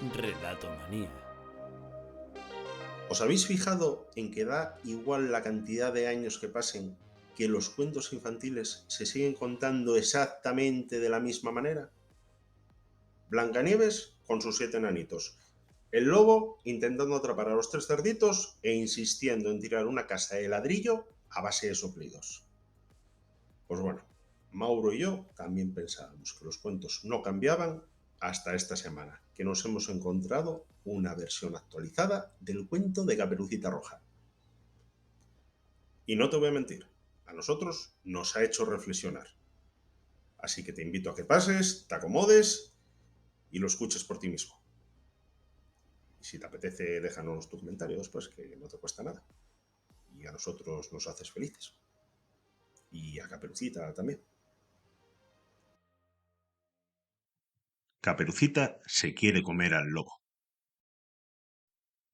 Relatomanía. ¿Os habéis fijado en que da igual la cantidad de años que pasen, que los cuentos infantiles se siguen contando exactamente de la misma manera? Blancanieves con sus 7 enanitos, el lobo intentando atrapar a los 3 cerditos e insistiendo en tirar una casa de ladrillo a base de soplidos. Pues bueno, Mauro y yo también pensábamos que los cuentos no cambiaban hasta esta semana, que nos hemos encontrado una versión actualizada del cuento de Caperucita Roja. Y no te voy a mentir, a nosotros nos ha hecho reflexionar. Así que te invito a que pases, te acomodes y lo escuches por ti mismo. Y si te apetece, déjanos tu comentario después, que no te cuesta nada. Y a nosotros nos haces felices. Y a Caperucita también. Caperucita se quiere comer al lobo.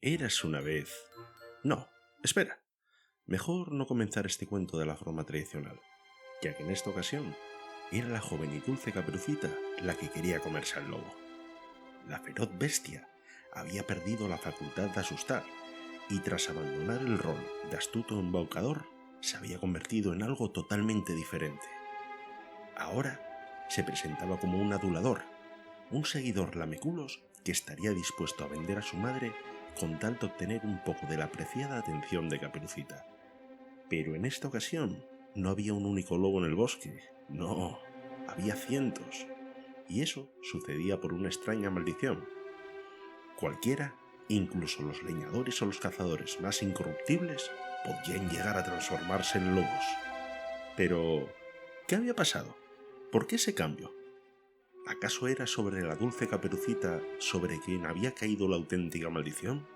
Eras una vez... No, espera. Mejor no comenzar este cuento de la forma tradicional, ya que en esta ocasión era la joven y dulce Caperucita la que quería comerse al lobo. La feroz bestia había perdido la facultad de asustar y tras abandonar el rol de astuto embaucador se había convertido en algo totalmente diferente. Ahora se presentaba como un adulador, un seguidor lameculos que estaría dispuesto a vender a su madre con tal de obtener un poco de la apreciada atención de Caperucita. Pero en esta ocasión no había un único lobo en el bosque, no, había cientos. Y eso sucedía por una extraña maldición. Cualquiera, incluso los leñadores o los cazadores más incorruptibles, podían llegar a transformarse en lobos. Pero, ¿qué había pasado? ¿Por qué ese cambio? ¿Acaso era sobre la dulce Caperucita sobre quien había caído la auténtica maldición?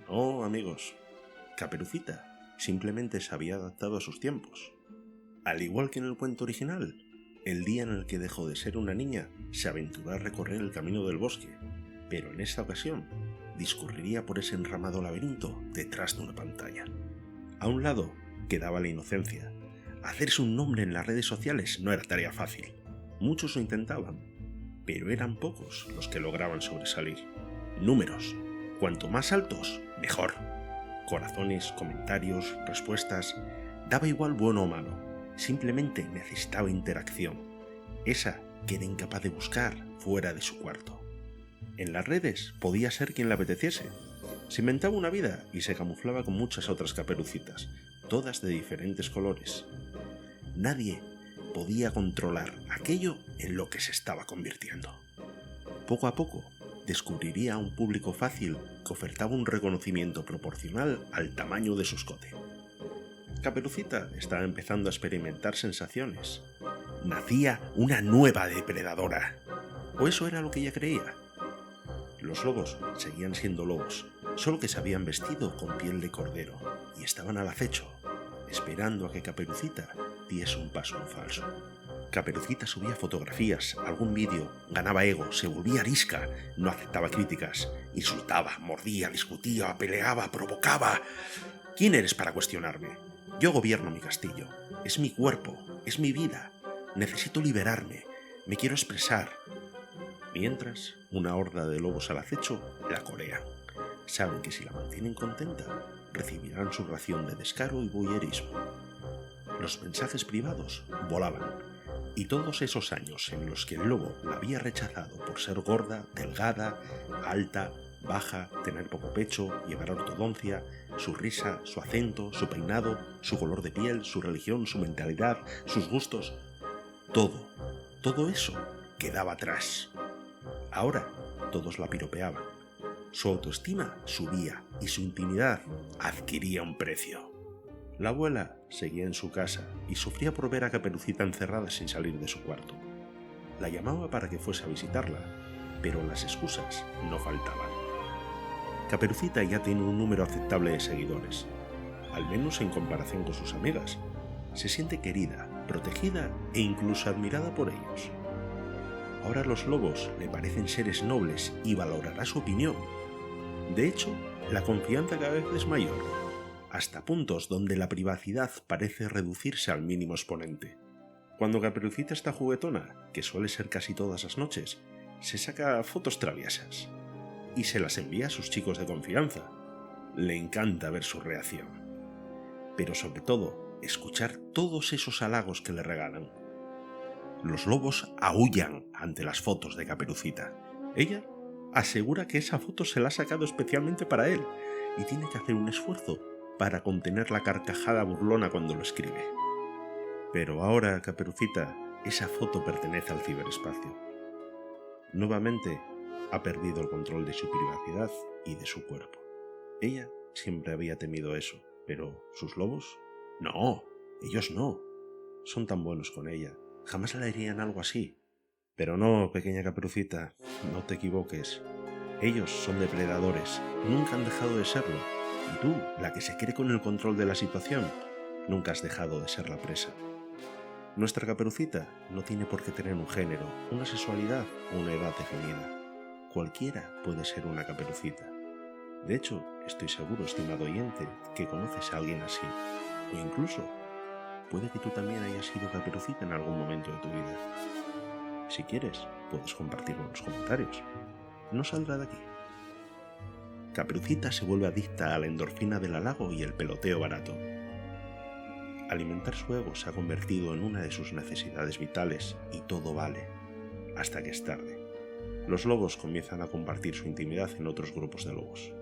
No, amigos. Caperucita simplemente se había adaptado a sus tiempos. Al igual que en el cuento original, el día en el que dejó de ser una niña se aventuró a recorrer el camino del bosque, pero en esta ocasión discurriría por ese enramado laberinto detrás de una pantalla. A un lado quedaba la inocencia. Hacerse un nombre en las redes sociales no era tarea fácil. Muchos lo intentaban, pero eran pocos los que lograban sobresalir. Números. Cuanto más altos, mejor. Corazones, comentarios, respuestas. Daba igual bueno o malo. Simplemente necesitaba interacción. Esa que era incapaz de buscar fuera de su cuarto. En las redes podía ser quien le apeteciese. Se inventaba una vida y se camuflaba con muchas otras Caperucitas, todas de diferentes colores. Nadie podía controlar aquello en lo que se estaba convirtiendo. Poco a poco descubriría a un público fácil que ofertaba un reconocimiento proporcional al tamaño de su escote. Caperucita estaba empezando a experimentar sensaciones. Nacía una nueva depredadora. ¿O eso era lo que ella creía? Los lobos seguían siendo lobos, solo que se habían vestido con piel de cordero y estaban al acecho, esperando a que Caperucita diese un paso en falso. Caperucita subía fotografías, algún vídeo, ganaba ego, se volvía arisca, no aceptaba críticas, insultaba, mordía, discutía, peleaba, provocaba. ¿Quién eres para cuestionarme? Yo gobierno mi castillo, es mi cuerpo, es mi vida, necesito liberarme, me quiero expresar. Mientras, una horda de lobos al acecho la corean. Saben que si la mantienen contenta, recibirán su ración de descaro y voyerismo. Los mensajes privados volaban, y todos esos años en los que el lobo la había rechazado por ser gorda, delgada, alta, baja, tener poco pecho, llevar ortodoncia, su risa, su acento, su peinado, su color de piel, su religión, su mentalidad, sus gustos, todo eso quedaba atrás. Ahora todos la piropeaban. Su autoestima subía y su intimidad adquiría un precio. La abuela seguía en su casa y sufría por ver a Caperucita encerrada sin salir de su cuarto. La llamaba para que fuese a visitarla, pero las excusas no faltaban. Caperucita ya tiene un número aceptable de seguidores, al menos en comparación con sus amigas. Se siente querida, protegida e incluso admirada por ellos. Ahora los lobos le parecen seres nobles y valorará su opinión. De hecho, la confianza cada vez es mayor, hasta puntos donde la privacidad parece reducirse al mínimo exponente. Cuando Caperucita está juguetona, que suele ser casi todas las noches, se saca fotos traviesas. y se las envía a sus chicos de confianza. Le encanta ver su reacción. Pero sobre todo, escuchar todos esos halagos que le regalan. Los lobos aúllan ante las fotos de Caperucita. Ella asegura que esa foto se la ha sacado especialmente para él y tiene que hacer un esfuerzo para contener la carcajada burlona cuando lo escribe. Pero ahora, Caperucita, esa foto pertenece al ciberespacio. Nuevamente, ha perdido el control de su privacidad y de su cuerpo. Ella siempre había temido eso, pero ¿sus lobos? No, ellos no. Son tan buenos con ella. Jamás le harían algo así. Pero no, pequeña Caperucita, no te equivoques. Ellos son depredadores, nunca han dejado de serlo. Y tú, la que se cree con el control de la situación, nunca has dejado de ser la presa. Nuestra Caperucita no tiene por qué tener un género, una sexualidad o una edad definida. Cualquiera puede ser una Caperucita. De hecho, estoy seguro, estimado oyente, que conoces a alguien así. O incluso, puede que tú también hayas sido Caperucita en algún momento de tu vida. Si quieres, puedes compartirlo en los comentarios. No saldrá de aquí. Caperucita se vuelve adicta a la endorfina del halago y el peloteo barato. Alimentar su ego se ha convertido en una de sus necesidades vitales y todo vale, hasta que es tarde. Los lobos comienzan a compartir su intimidad en otros grupos de lobos.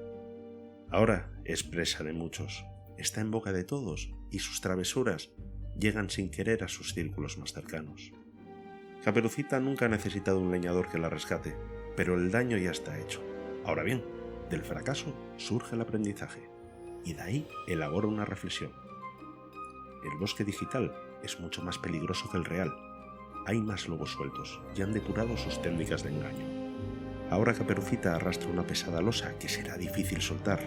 Ahora es presa de muchos, está en boca de todos y sus travesuras llegan sin querer a sus círculos más cercanos. Caperucita nunca ha necesitado un leñador que la rescate, pero el daño ya está hecho. Ahora bien, del fracaso surge el aprendizaje, y de ahí elabora una reflexión. El bosque digital es mucho más peligroso que el real. Hay más lobos sueltos y han depurado sus técnicas de engaño. Ahora Caperucita arrastra una pesada losa que será difícil soltar.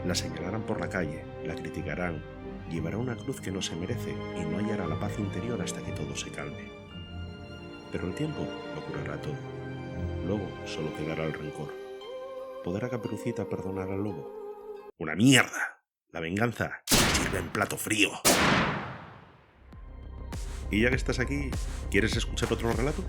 La señalarán por la calle, la criticarán, llevará una cruz que no se merece y no hallará la paz interior hasta que todo se calme. Pero el tiempo lo curará todo. Luego solo quedará el rencor. ¿Podrá Caperucita perdonar al lobo? ¡Una mierda! La venganza sirve en plato frío. Y ya que estás aquí, ¿quieres escuchar otro relato?